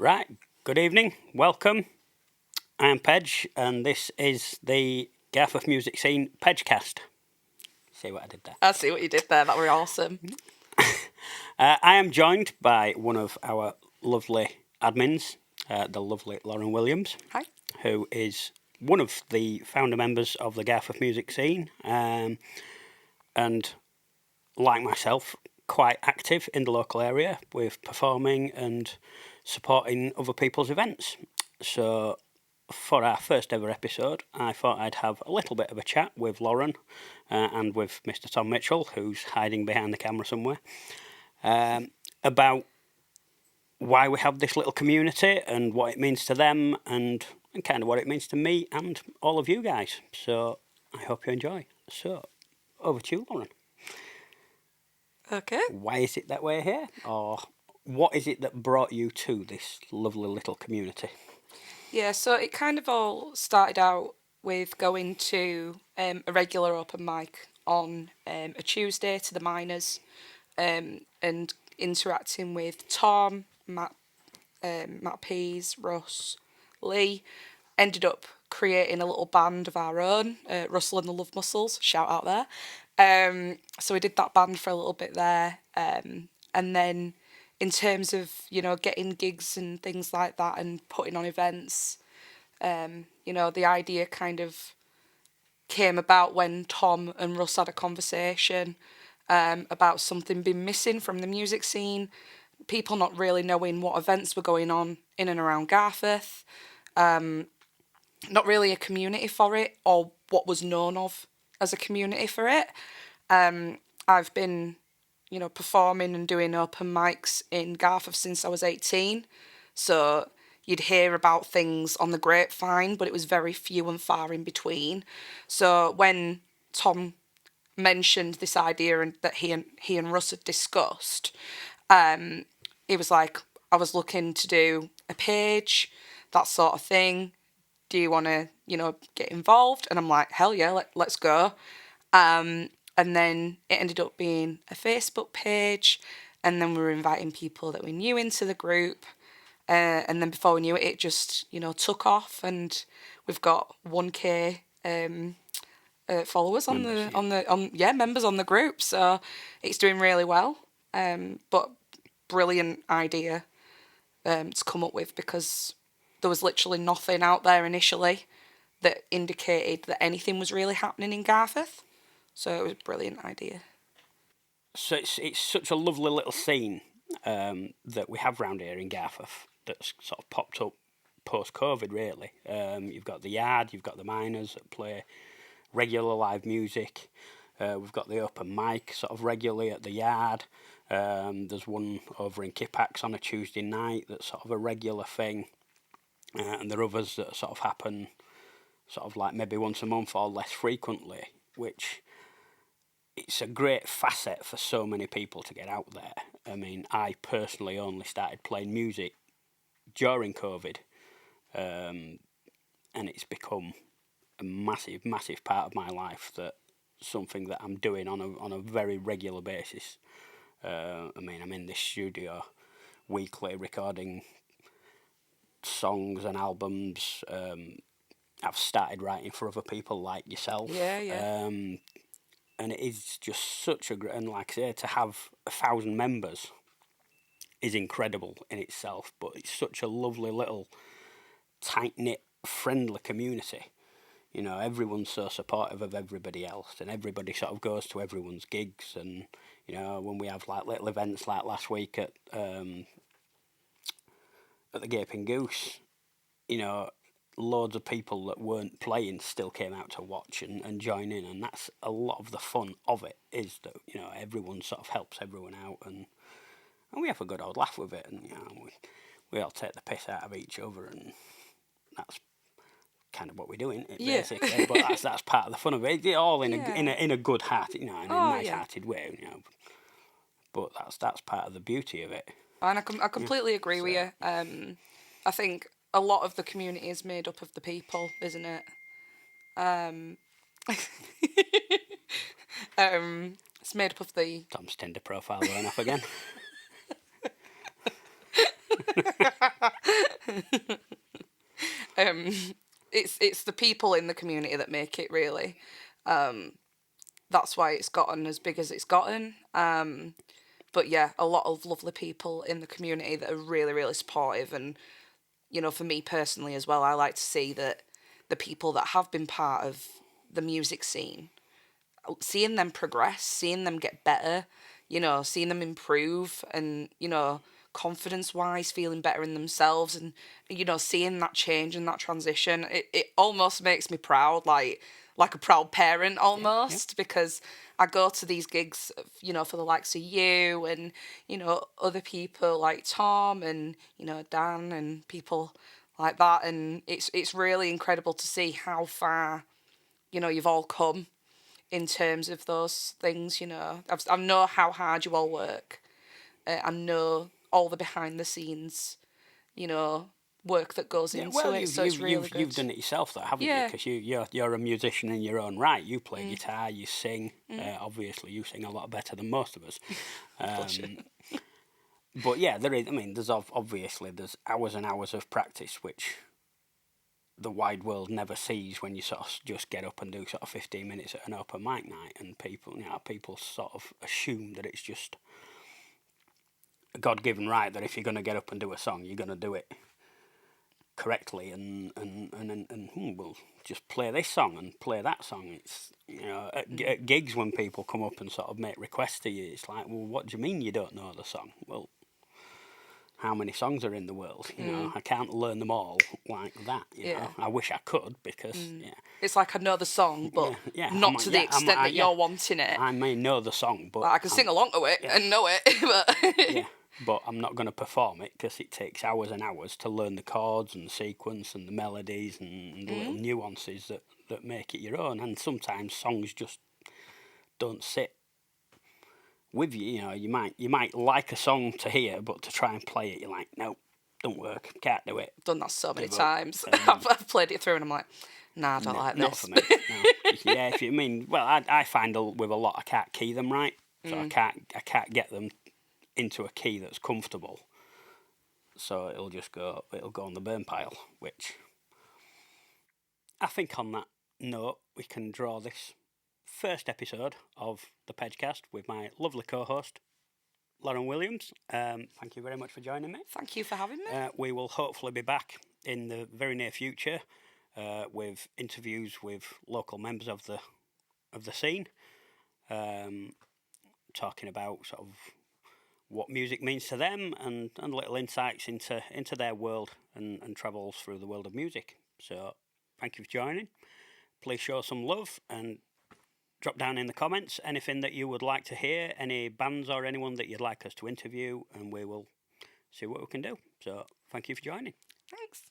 Right, good evening, welcome. I'm Pej, and this is the Garforth Music Scene Pejcast. See what I did there? I see what you did there, that were awesome. I am joined by one of our lovely admins, the lovely Lauren Williams. Hi. Who is one of the founder members of the Garforth Music Scene, and like myself, quite active in the local area with performing and supporting other people's events. So for our first ever episode, I thought I'd have a little bit of a chat with Lauren and with Mr. Tom Mitchell, who's hiding behind the camera somewhere, about why we have this little community and what it means to them and kind of what it means to me and all of you guys. So I hope you enjoy. So over to you, Lauren. Okay. Why is it that we're here? Or what is it that brought you to this lovely little community? Yeah, so it kind of all started out with going to a regular open mic on a Tuesday to the Miners and interacting with Tom, Matt Pease, Russ, Lee. Ended up creating a little band of our own, Russell and the Love Muscles, shout out there. So we did that band for a little bit there. And then in terms of, getting gigs and things like that and putting on events, the idea kind of came about when Tom and Russ had a conversation about something being missing from the music scene, people not really knowing what events were going on in and around Garforth, not really a community for it or what was known of as a community for it. I've been, performing and doing open mics in Garforth since I was 18. So you'd hear about things on the grapevine, but it was very few and far in between. So when Tom mentioned this idea and that he and Russ had discussed, it was like, I was looking to do a page, that sort of thing. Do you want to, get involved? And I'm like, hell yeah, let's go. And then it ended up being a Facebook page, and then we were inviting people that we knew into the group. And then before we knew it, it just, took off, and we've got 1K followers members on the group. So it's doing really well. But brilliant idea to come up with, because there was literally nothing out there initially that indicated that anything was really happening in Garforth. So it was a brilliant idea. So it's such a lovely little scene that we have round here in Garforth that's sort of popped up post-COVID, really. You've got the Yard, you've got the Miners that play regular live music. We've got the open mic sort of regularly at the Yard. There's one over in Kippax on a Tuesday night that's sort of a regular thing. And there are others that sort of happen sort of like maybe once a month or less frequently, which it's a great facet for so many people to get out there. I mean, I personally only started playing music during COVID, and it's become a massive, massive part of my life, that something that I'm doing on a very regular basis. I mean, I'm in this studio weekly recording songs and albums. I've started writing for other people like yourself. Yeah. And it is just such a great, and like I say, to have 1,000 members is incredible in itself, but it's such a lovely little tight-knit, friendly community. Everyone's so supportive of everybody else, and everybody sort of goes to everyone's gigs. And when we have like little events like last week at the Gaping Goose, loads of people that weren't playing still came out to watch and join in, and that's a lot of the fun of it, is that everyone sort of helps everyone out, and we have a good old laugh with it, and we all take the piss out of each other, and that's kind of what we're doing, basically. But that's part of the fun of it. It's all in a good heart, in a nice-hearted way, But that's part of the beauty of it. And I completely agree with you. I think a lot of the community is made up of the people, isn't it? It's made up of the... Tom's Tinder profile going off again. It's the people in the community that make it, really. That's why it's gotten as big as it's gotten. But yeah, a lot of lovely people in the community that are really, really supportive. And, you know, for me personally as well, I like to see that the people that have been part of the music scene, seeing them progress, seeing them get better, you know, seeing them improve and, you know, confidence-wise, feeling better in themselves and, you know, seeing that change and that transition, it almost makes me proud, like a proud parent almost, because I go to these gigs, you know, for the likes of you and, you know, other people like Tom and, you know, Dan and people like that. And it's really incredible to see how far, you know, you've all come in terms of those things, you know. I know how hard you all work. I know all the behind the scenes, you know, work that goes Yeah, into well, it. So it's really good. you've done it yourself, though, haven't you? Yeah. Because you're a musician in your own right. You play guitar, you sing. Obviously, you sing a lot better than most of us. Bless you. But yeah, there is. I mean, obviously there's hours and hours of practice, which the wide world never sees when you sort of just get up and do sort of 15 minutes at an open mic night, and people sort of assume that it's just a God-given right that if you're going to get up and do a song, you're going to do it correctly and we'll just play this song and play that song. It's, you know, at gigs when people come up and sort of make requests to you, it's like, well, what do you mean you don't know the song? Well, how many songs are in the world? You know, I can't learn them all like that. You know, I wish I could because It's like I know the song, but not to the extent that you're wanting it. I may know the song, but Like, I can sing along to it and know it, but but I'm not going to perform it because it takes hours and hours to learn the chords and the sequence and the melodies and the little nuances that make it your own. And sometimes songs just don't sit with you. You know, you might like a song to hear, but to try and play it, you're like, no, don't work, can't do it. done that so many times. I've played it through and I'm like, nah, I don't like this. Not for me. No. Yeah, if you mean, well, I find with a lot I can't key them right, so I can't get them into a key that's comfortable. So it'll go on the burn pile, which I think on that note we can draw this first episode of the Pejcast with my lovely co-host Lauren Williams. Thank you very much for joining me. Thank you for having me. We will hopefully be back in the very near future with interviews with local members of the scene, talking about sort of what music means to them and little insights into their world and travels through the world of music. So thank you for joining. Please show some love and drop down in the comments anything that you would like to hear, any bands or anyone that you'd like us to interview, and we will see what we can do. So thank you for joining. Thanks.